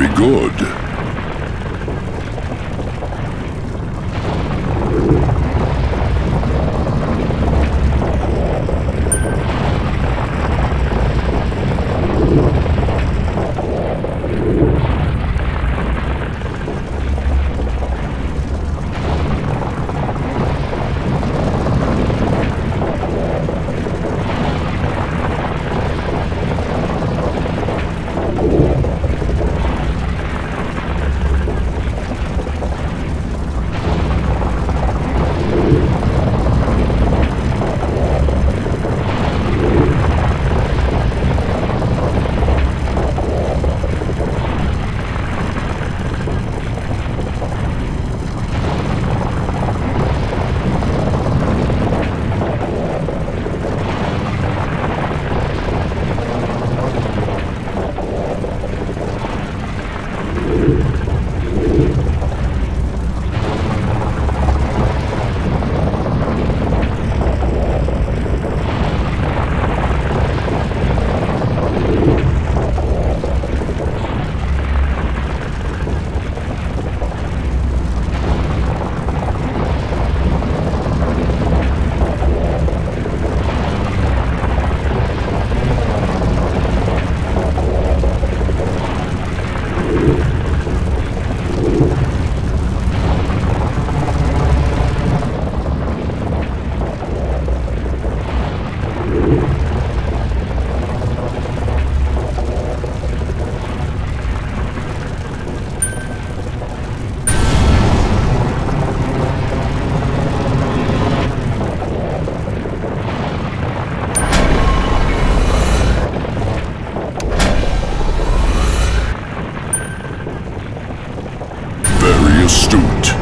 Very good. Very astute.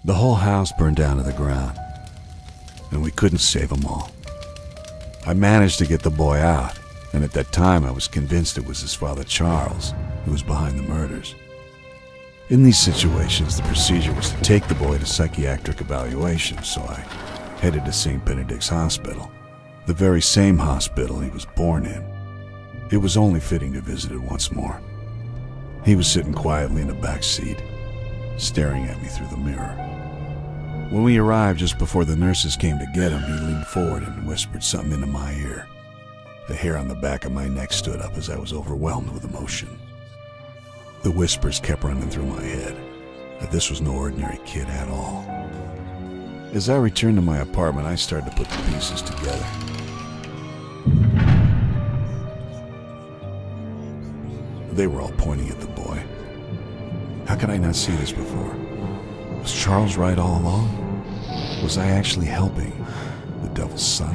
The whole house burned down to the ground, and we couldn't save them all. I managed to get the boy out, and at that time I was convinced it was his father Charles who was behind the murders. In these situations, the procedure was to take the boy to psychiatric evaluation, so I headed to St. Benedict's Hospital, the very same hospital he was born in. It was only fitting to visit it once more. He was sitting quietly in the back seat, staring at me through the mirror. When we arrived just before the nurses came to get him, he leaned forward and whispered something into my ear. The hair on the back of my neck stood up as I was overwhelmed with emotion. The whispers kept running through my head that this was no ordinary kid at all. As I returned to my apartment, I started to put the pieces together. They were all pointing at the boy. How could I not see this before? Was Charles right all along? Was I actually helping the devil's son?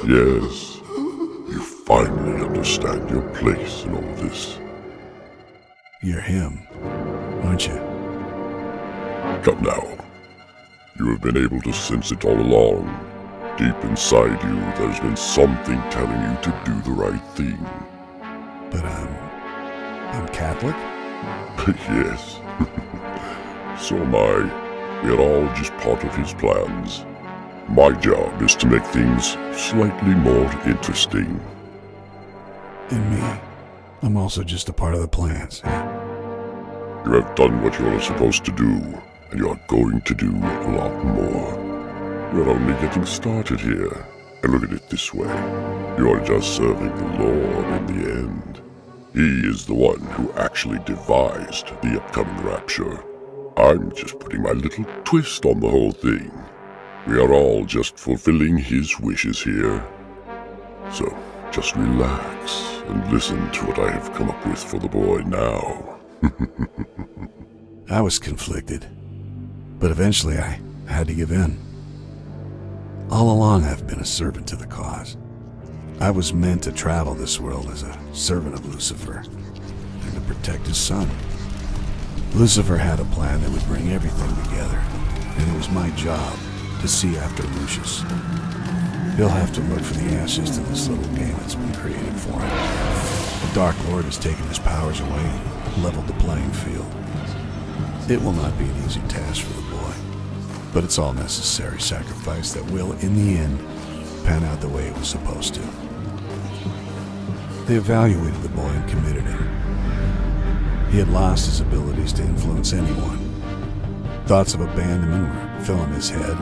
Yes, you finally understand your place in all this. You're him, aren't you? Come now. You have been able to sense it all along. Deep inside you, there's been something telling you to do the right thing. But I'm Catholic? Yes. So am I. We are all just part of his plans. My job is to make things slightly more interesting. And me. I'm also just a part of the plans. You have done what you are supposed to do, and you are going to do a lot more. We're only getting started here. And look at it this way. You are just serving the Lord in the end. He is the one who actually devised the upcoming rapture. I'm just putting my little twist on the whole thing. We are all just fulfilling his wishes here. So, just relax and listen to what I have come up with for the boy now. I was conflicted, but eventually I had to give in. All along I've been a servant to the cause. I was meant to travel this world as a servant of Lucifer and to protect his son. Lucifer had a plan that would bring everything together, and it was my job to see after Lucius. He'll have to look for the answers to this little game that's been created for him. The Dark Lord has taken his powers away and leveled the playing field. It will not be an easy task for the boy, but it's all necessary sacrifice that will, in the end, pan out the way it was supposed to. They evaluated the boy and committed him. He had lost his abilities to influence anyone. Thoughts of abandonment were filling his head.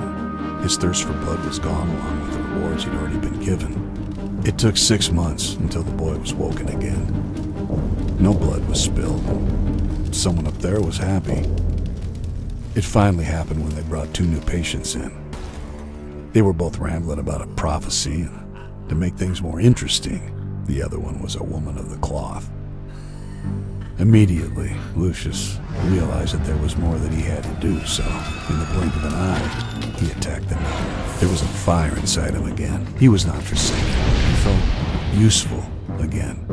His thirst for blood was gone along with the rewards he'd already been given. It took 6 months until the boy was woken again. No blood was spilled. Someone up there was happy. It finally happened when they brought 2 new patients in. They were both rambling about a prophecy, and to make things more interesting, the other one was a woman of the cloth. Immediately, Lucius realized that there was more that he had to do, so in the blink of an eye, he attacked them. There was a fire inside him again. He was not forsaken. He felt useful again.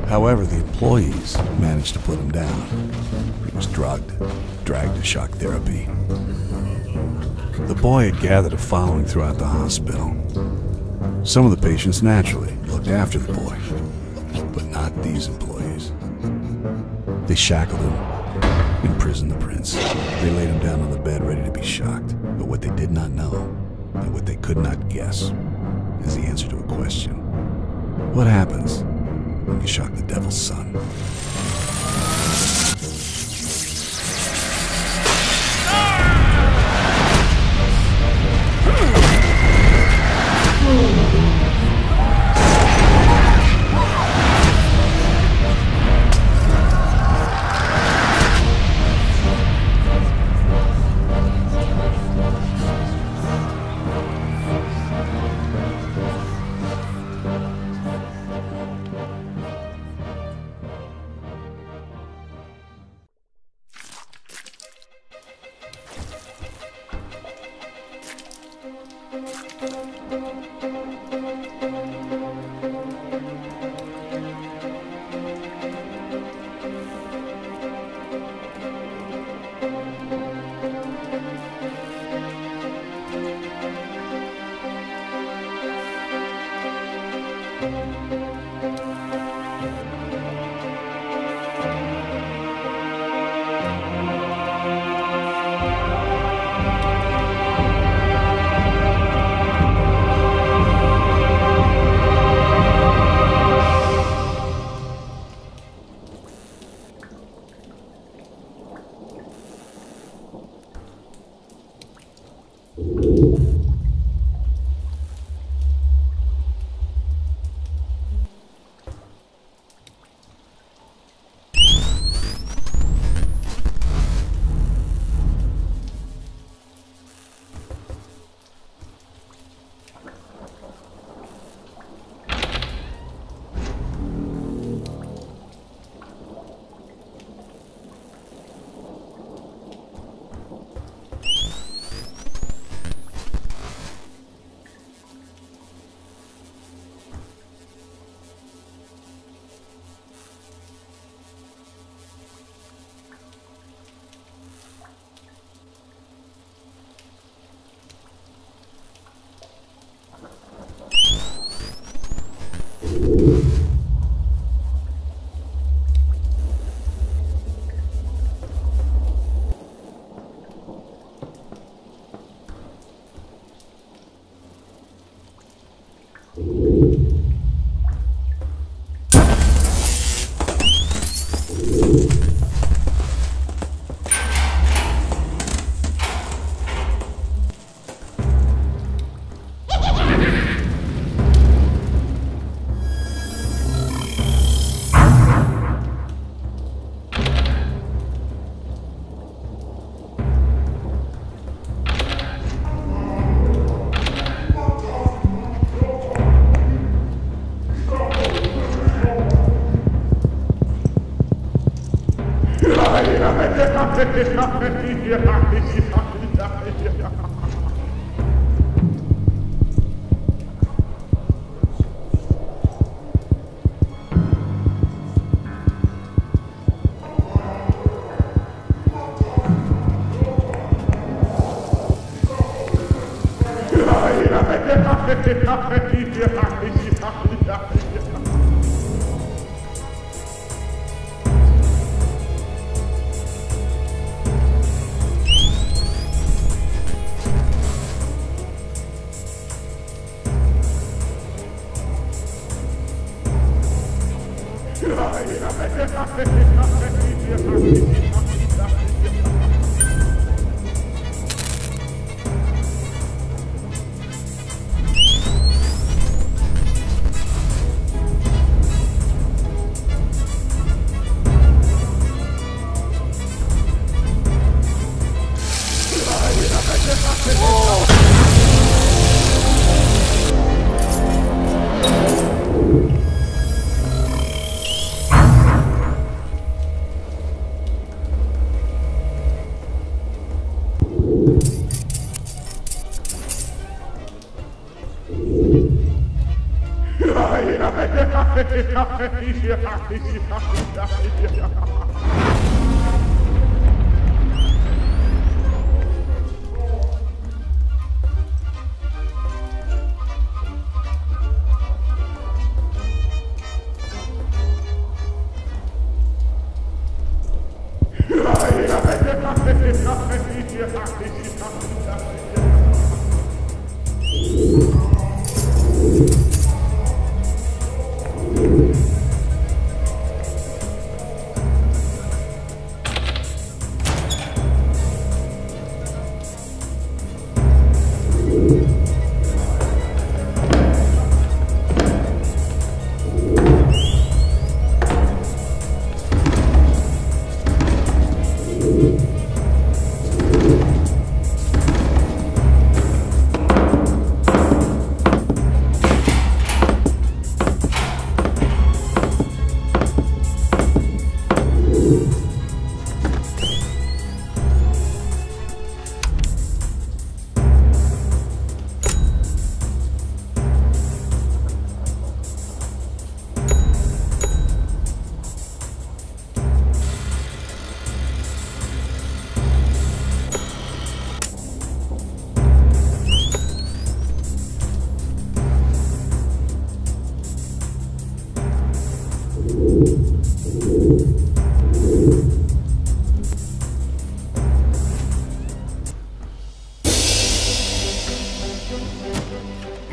However, the employees managed to put him down. He was drugged, dragged to shock therapy. The boy had gathered a following throughout the hospital. Some of the patients naturally looked after the boy, but not these employees. They shackled him, imprisoned the prince. They laid him down on the bed ready to be shocked. But what they did not know, and what they could not guess, is the answer to a question. What happens when you shock the devil's son?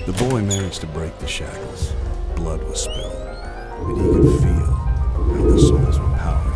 The boy managed to break the shackles. Blood was spilled, and he could feel how the souls were powered.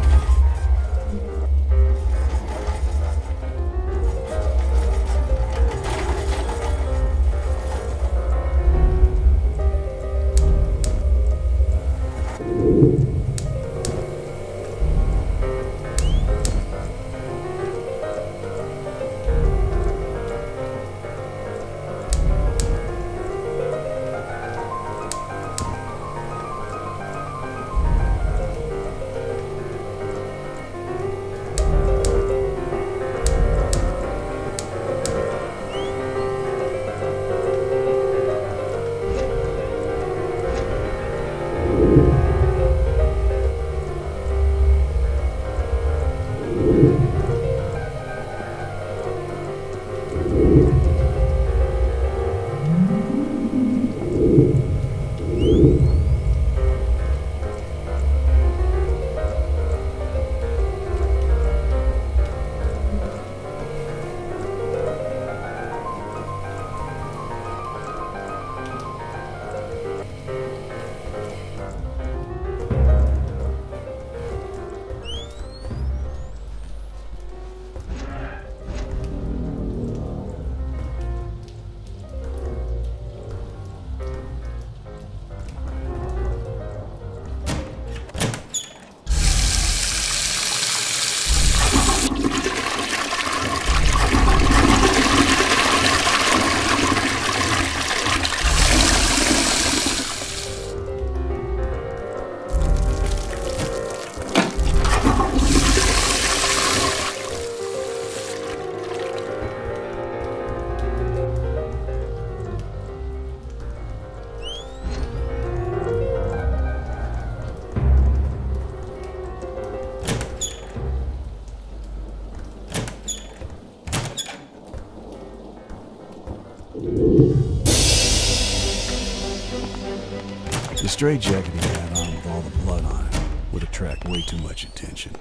The straitjacket he had on with all the blood on it would attract way too much attention.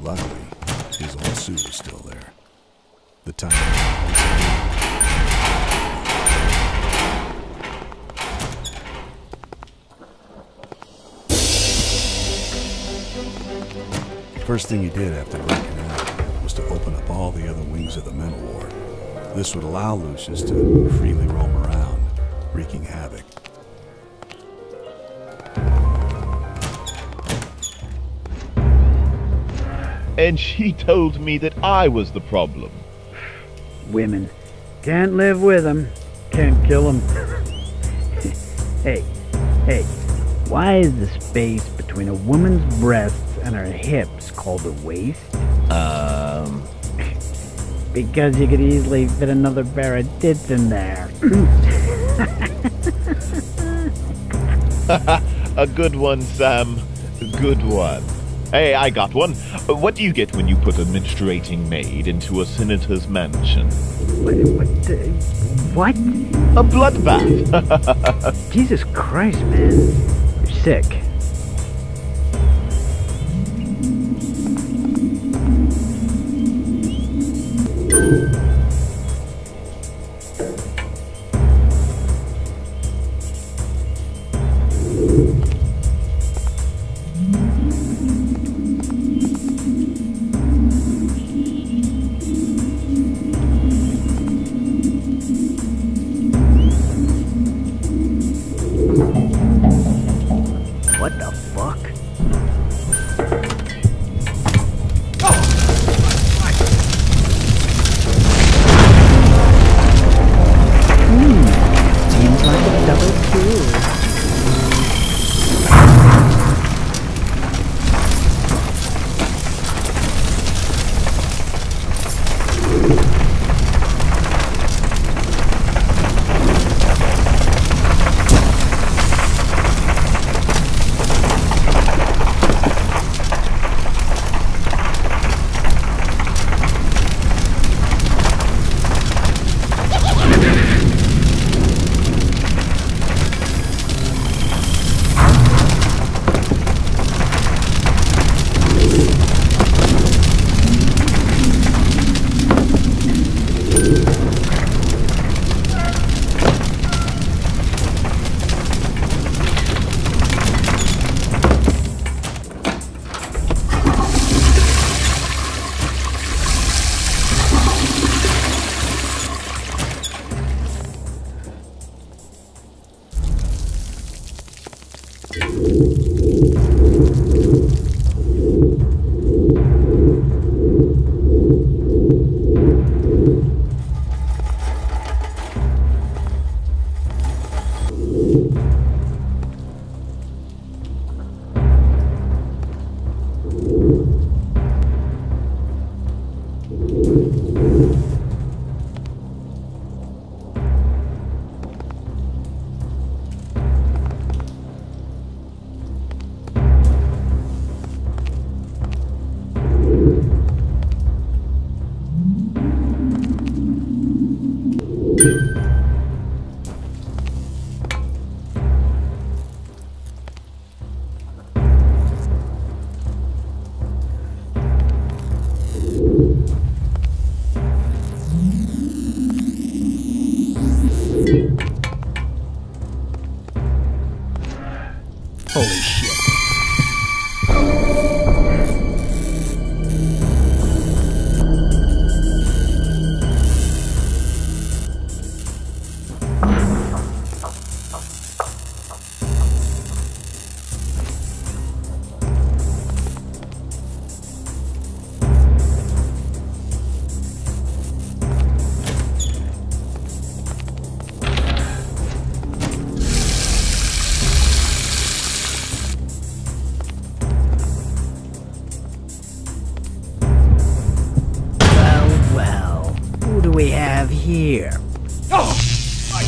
Luckily, his old suit was still there. The time. First thing he did after breaking out was to open up all the other wings of the mental ward. This would allow Lucius to freely roam around, wreaking havoc. And she told me that I was the problem. Women. Can't live with them. Can't kill them. Hey, why is the space between a woman's breasts and her hips called a waist? Because you could easily fit another pair of tits in there. A good one, Sam. A good one. Hey, I got one. What do you get when you put a menstruating maid into a senator's mansion? What? A bloodbath. Jesus Christ, man. You're sick. What the fuck? Seems like a double kill. Holy shit. Who do we have here? Oh! My.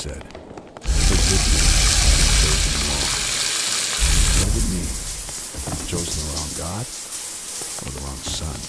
said. What did it mean? I've chosen the wrong God or the wrong son?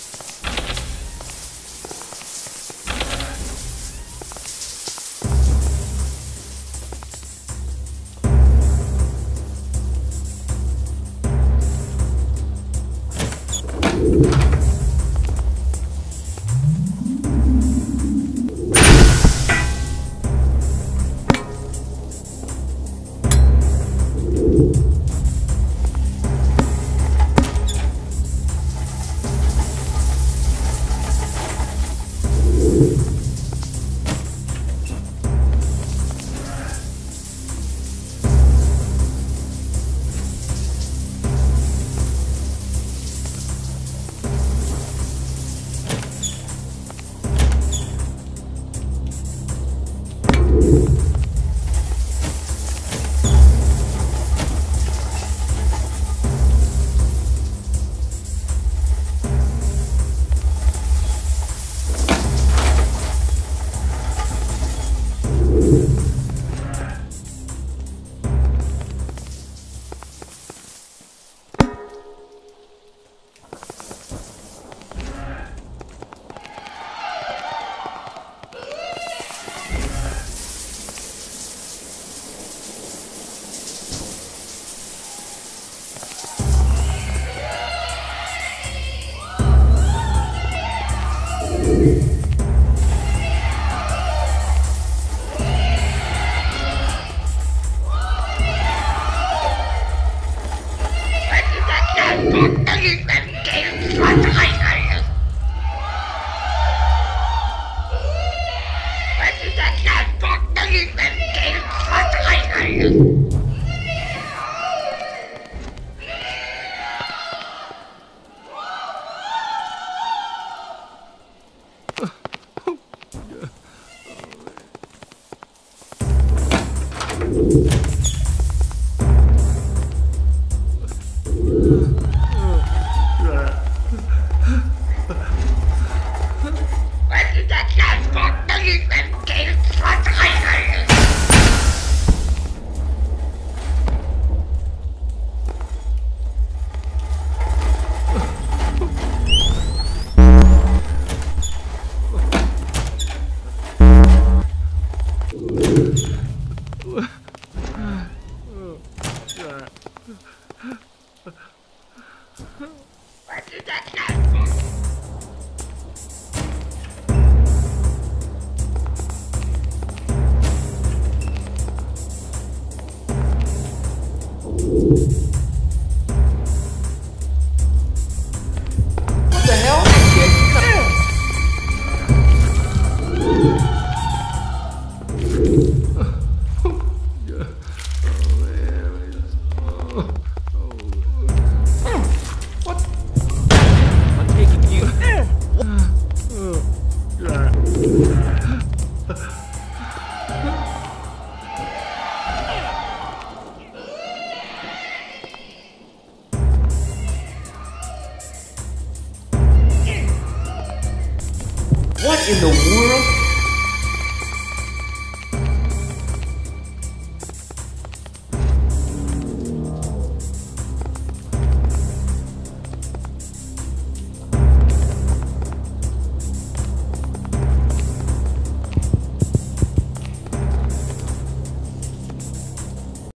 What in the world